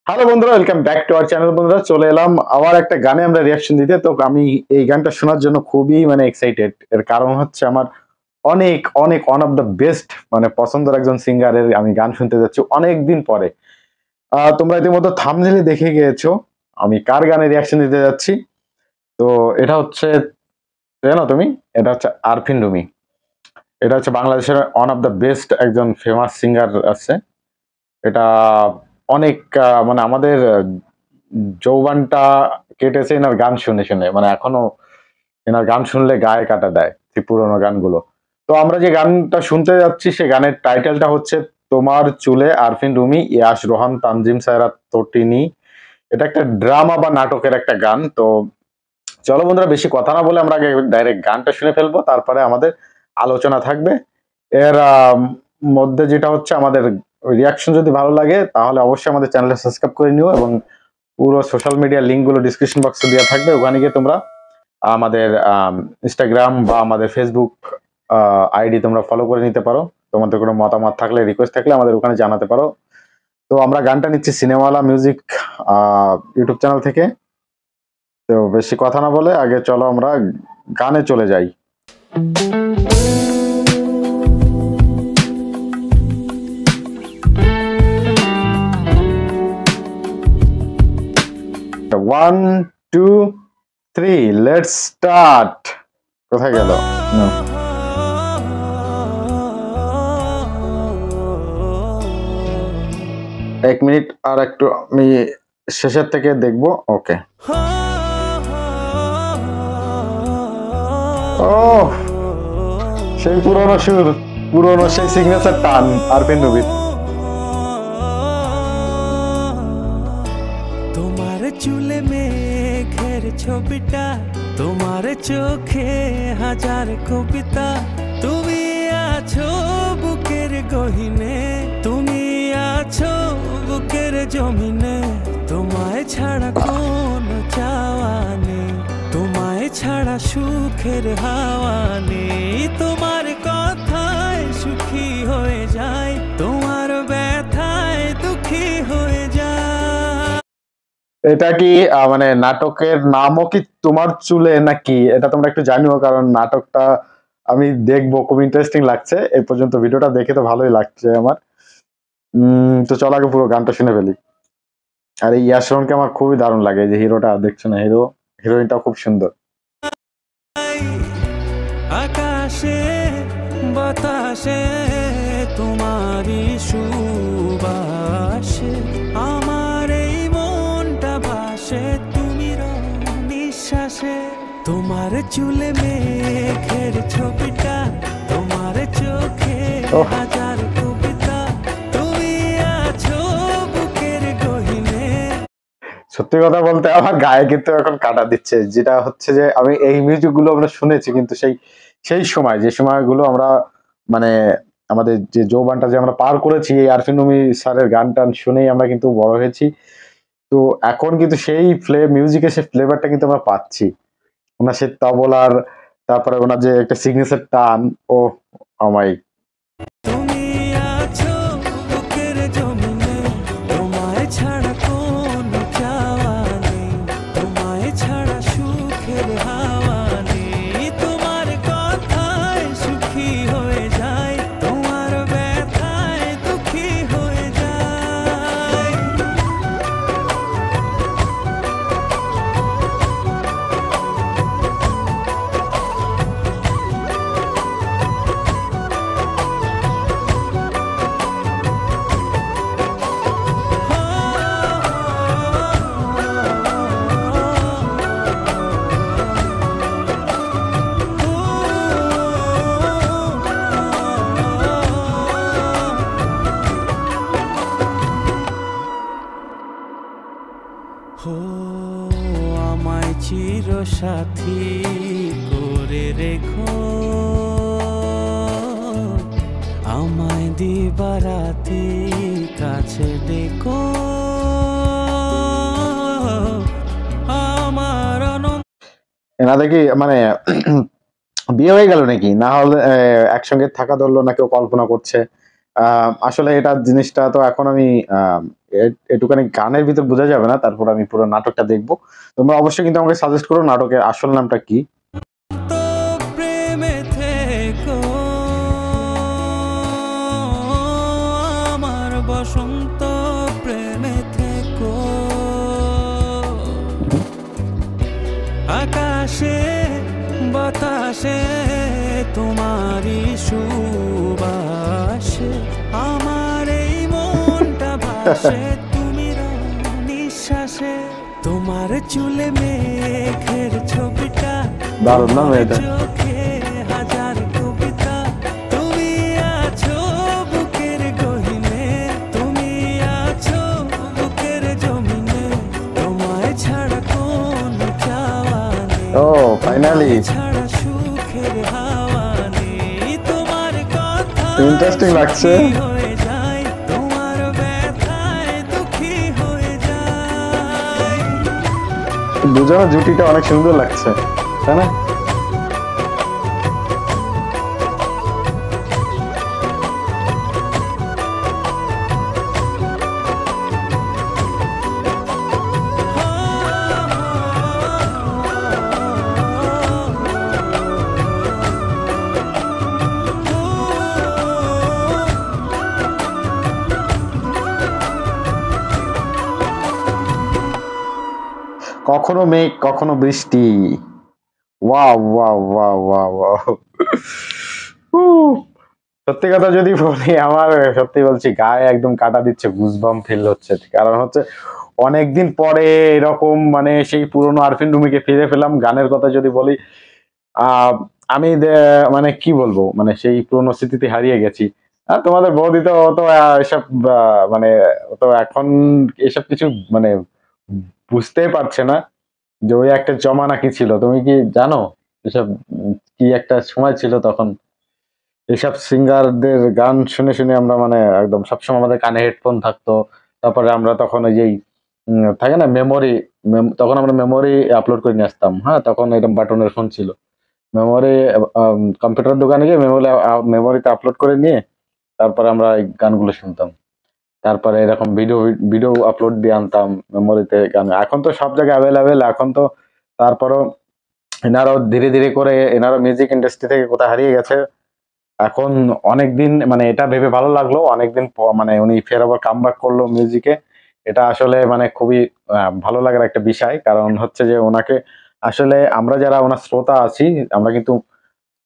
Hello বন্ধুরা, welcome back to our channel. বন্ধুরা, চলে এলাম আবার একটা গানে আমরা রিয়াকশন দিতে। তো আমি এই গানটা শোনার জন্য খুবই এক্সাইটেড। এর কারণ হচ্ছে আমার অনেক অনেক ওয়ান অফ দ্য বেস্ট পছন্দের একজন সিঙ্গারের আমি গান শুনতে যাচ্ছি অনেক দিন পরে। তোমরা ইতিমধ্যে থাম্বনেইলে দেখে গিয়েছো আমি কার গানে রিয়াকশন দিতে যাচ্ছি। তো এটা হচ্ছে, জানো তুমি, এটা হচ্ছে আরফিন রুমি। এটা হচ্ছে বাংলাদেশের ওয়ান অফ দ্য বেস্ট একজন ফেমাস সিঙ্গার আছে। এটা অনেক আমাদের যৌবনটা কেটেছে এনার গান শুনে শুনে, এখনো এনার গান শুনলে গায়ে কাটা দেয় সেই পুরোনো গানগুলো। তো আমরা যে গানটা শুনতে যাচ্ছি সে গানের টাইটেলটা হচ্ছে তোমার চুলে, আরফিন রুমি, ইয়াশ রোহান, তানজিম সায়রা, তটিনী। এটা একটা ড্রামা বা নাটকের একটা গান। তো চলো বন্ধুরা, বেশি কথা না বলে আমরা আগে ডাইরেক্ট গানটা শুনে ফেলবো, তারপরে আমাদের আলোচনা থাকবে। এর মধ্যে যেটা হচ্ছে, আমাদের রিয়াকশন যদি ভালো লাগে তাহলে অবশ্যই আমাদের চ্যানেলটা সাবস্ক্রাইব করে নিও, এবং পুরো সোশ্যাল মিডিয়া লিঙ্কগুলো ডিসক্রিপশন বক্সে দেওয়া থাকবে। ওখানে গিয়ে তোমরা আমাদের ইনস্টাগ্রাম বা আমাদের ফেসবুক আইডি তোমরা ফলো করে নিতে পারো। তোমাদের কোনো মতামত থাকলে, রিকোয়েস্ট থাকলে আমাদের ওখানে জানাতে পারো। তো আমরা গানটা নিচ্ছি সিনেমাওয়ালা মিউজিক ইউটিউব চ্যানেল থেকে। তো বেশি কথা না বলে আগে চলো আমরা গানে চলে যাই। 1 2 3 লেটস স্টার্ট। কোথায় গেল? এক মিনিট আর একটু আমি শেষের থেকে দেখবো। ওকে, ও সেই পুরনো সুর, পুরনো সেই সিগনেচার টান আরফিন রুমির। তোমার চুলে মেঘের ছবিটা, তোমার চোখে হাজার কবিতা, তুমি আছো বুকের গহিনে, তুমি আছো বুকের জমিনে, তোমায় ছাড়া কোনো চাওয়া নেই, তোমায় ছাড়া সুখের হাওয়া নেই, তোমার কথায় সুখী হয়ে যায়, তোমার ব্যথায় দুঃখী হয়ে যায়। এটা কি নাটকের নামও কি তোমার চুলে নাকি? এটা তোমরা একটু জানিও, কারণ নাটকটা আমি দেখবো, খুব ইন্টারেস্টিং লাগছে। এই পর্যন্ত ভিডিওটা দেখে তো ভালোই লাগছে আমার। তো চল আগে পুরো গানটা শুনে ফেলি। আর এই ইয়াশ রোহনকে আমার খুবই দারুণ লাগে, যে হিরোটা দেখছো না, হিরোইনটাও খুব সুন্দর। আকাশে বাতাসে তোমারই সুবাসে আমার এই মনটা ভাসে, তুমি নিঃশ্বাসে, তোমার চুলে মেঘের ছবিটা, তোমার চোখে হাজার কবিতা, তুমি আছো বুকের গহিনে। সত্যি কথা বলতে আমার গায়ে কিন্তু এখন কাটা দিচ্ছে, যেটা হচ্ছে যে আমি এই মিউজিক গুলো আমরা শুনেছি, কিন্তু সেই সময়, যে সময়গুলো আমরা আমাদের যে যৌবনটা যে আমরা পার করেছি এই আরফিন রুমি স্যারের গান টান শুনেই আমরা কিন্তু বড় হয়েছি। তো এখন কিন্তু সেই মিউজিকের সেই ফ্লেভারটা কিন্তু আমরা পাচ্ছি। ওনার সেই তবলার, তারপরে ওনার যে একটা সিগনেচার টান, ও আমাই। আমায় চির সাথী করে রেখো, আমায় দিবারাতি কাছে ডেকো, আমার এনাদের কি বিয়ে হয়ে গেল নাকি, না হলে একসঙ্গে থাকা ধরলো না, কেউ কল্পনা করছে। আসলে এটা জিনিসটা তো এখন আমি এটুখানি গানের ভিতর বোঝা যাবে না, তারপর আমি পুরো নাটকটা দেখবো। তোমরা অবশ্যই কিন্তু আমাকে সাজেস্ট করো নাটকের আসল নামটা কি। তো প্রেমে থেকো আমার বসন্ত প্রেমে থেকো, আকাশে বাতাসে তোমারই সুবাসে আমার এই মনটা ভাসে তুমি রও নিঃশ্বাসে, তোমার চুলে মেঘের ছবিটা, দারুণ না মেয়েটা? চোখে হাজার কবিতা, তুমি আছো বুকের গহিনে, তুমি আছো বুকের জমিনে, তোমায় ছাড়া কোন চাওয়া নেই, ও ফাইনালি ছাড়া সুখের হাওয়া নেই, তোমার কথা ইন্টারেস্টিং লাগছে। হয়ে যায়, তোমার ব্যথায় দুঃখী হয়ে যায়। দুজনের জুটিটা অনেক সুন্দর লাগছে, তাই না? কখনো মেঘ কখনো বৃষ্টি। Wow wow wow wow wow. সত্যি কথা যদি বলি, আমার সত্যি বলছি গায়ে একদম কাটা দিচ্ছে, গুজবাম ফিল হচ্ছে। কারণ হচ্ছে অনেকদিন পরে এরকম মানে সেই পুরনো আরফিন রুমিকে ফিরে পেলাম। গানের কথা যদি বলি, আহ আমি মানে কি বলবো, মানে সেই পুরনো স্মৃতিতে হারিয়ে গেছি। আর তোমাদের বৌদি তো তো এসব মানে তো এখন এসব কিছু মানে বুঝতেই পারছে না যে ওই একটা জমানা কি ছিল। তুমি কি জানো এসব কি একটা সময় ছিল তখন? এসব সিঙ্গারদের গান শুনে শুনে আমরা মানে একদম সবসময় আমাদের কানে হেডফোন থাকতো। তারপরে আমরা তখন ওই যে থাকে না মেমোরি, তখন আমরা মেমোরি আপলোড করে নিয়ে আসতাম। হ্যাঁ, তখন এরকম বাটনের ফোন ছিল। মেমোরি কম্পিউটার দোকানে গিয়ে মেমোরিতে আপলোড করে নিয়ে তারপরে আমরা এই গানগুলো শুনতাম। তারপরে এরকম ভিডিও ভিডিও আপলোড দিয়ে আনতাম মেমোরিতে গান। এখন তো সব জায়গায় অ্যাভেলেবেল। এখন তো তারপরও এনারাও ধীরে ধীরে করে এনারা মিউজিক ইন্ডাস্ট্রি থেকে কোথায় হারিয়ে গেছে। এখন অনেকদিন মানে এটা ভেবে ভালো লাগলো, অনেকদিন মানে উনি ফের আবার কামব্যাক করলো মিউজিকে। এটা আসলে মানে খুবই ভালো লাগার একটা বিষয়। কারণ হচ্ছে যে ওনাকে আসলে আমরা যারা ওনার শ্রোতা আছি, আমরা কিন্তু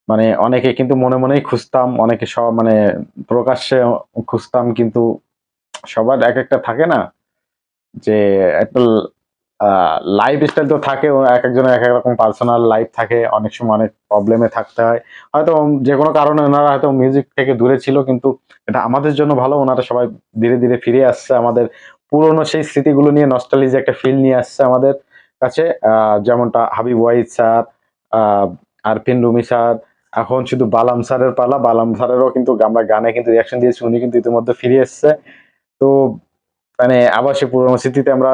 মানে অনেকে কিন্তু মনে মনেই খুঁজতাম, অনেকে সব মানে প্রকাশ্যে খুঁজতাম, কিন্তু সবার এক একটা থাকে না যে একটা লাইফ স্টাইল তো থাকে, এক একজনের এক এক রকম পার্সোনাল লাইফ থাকে, অনেক সময় অনেক প্রবলেমে থাকতে হয়। হয়তো যে কোনো কারণে ওনারা হয়তো মিউজিক থেকে দূরে ছিল, কিন্তু এটা আমাদের জন্য ভালো, ওনারা সবাই ধীরে ধীরে ফিরে আসছে। আমাদের পুরনো সেই স্মৃতিগুলো নিয়ে নস্টালজি একটা ফিল নিয়ে আসছে আমাদের কাছে। যেমনটা হাবিব ওয়াহিদ স্যার, আরফিন রুমি স্যার, এখন শুধু বালাম স্যারের পালা। বালাম স্যারেরও কিন্তু আমরা গানে কিন্তু রিয়াকশন দিয়েছি, উনি কিন্তু ইতিমধ্যে ফিরে এসছে। তো মানে আবার সে পুরনো স্মৃতিতে আমরা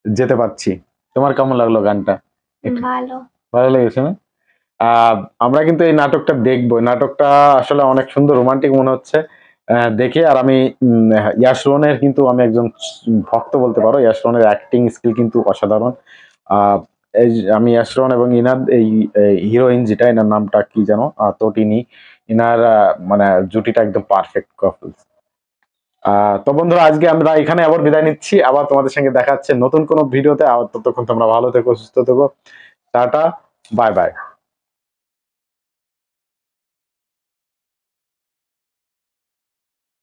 যেতে পারছি। তোমার কেমন লাগলো গানটা? ভালো। ভালো লেগেছে না? আমরা কিন্তু এই নাটকটা দেখবো। নাটকটা আসলে অনেক সুন্দর, রোমান্টিক মনে হচ্ছে দেখে। আর আমি ইয়াশ রোহনের কিন্তু আমি একজন ভক্ত বলতে পারো। ইয়াশ রোহনের অ্যাক্টিং স্কিল কিন্তু অসাধারণ। এই আমি ইয়াশ রোহন এবং ইনার এই হিরোইন যেটা, এনার নামটা কি জানো, তটিনী, ইনার মানে জুটিটা একদম পারফেক্ট কাপলস। তো বন্ধুরা, আজকে আমরা এখানে আবার বিদায় নিচ্ছি। আবার তোমাদের সঙ্গে দেখা হচ্ছে নতুন কোনো ভিডিওতে। ততক্ষণ তোমরা ভালো থেকো, সুস্থ থেকো। Tata, bye bye.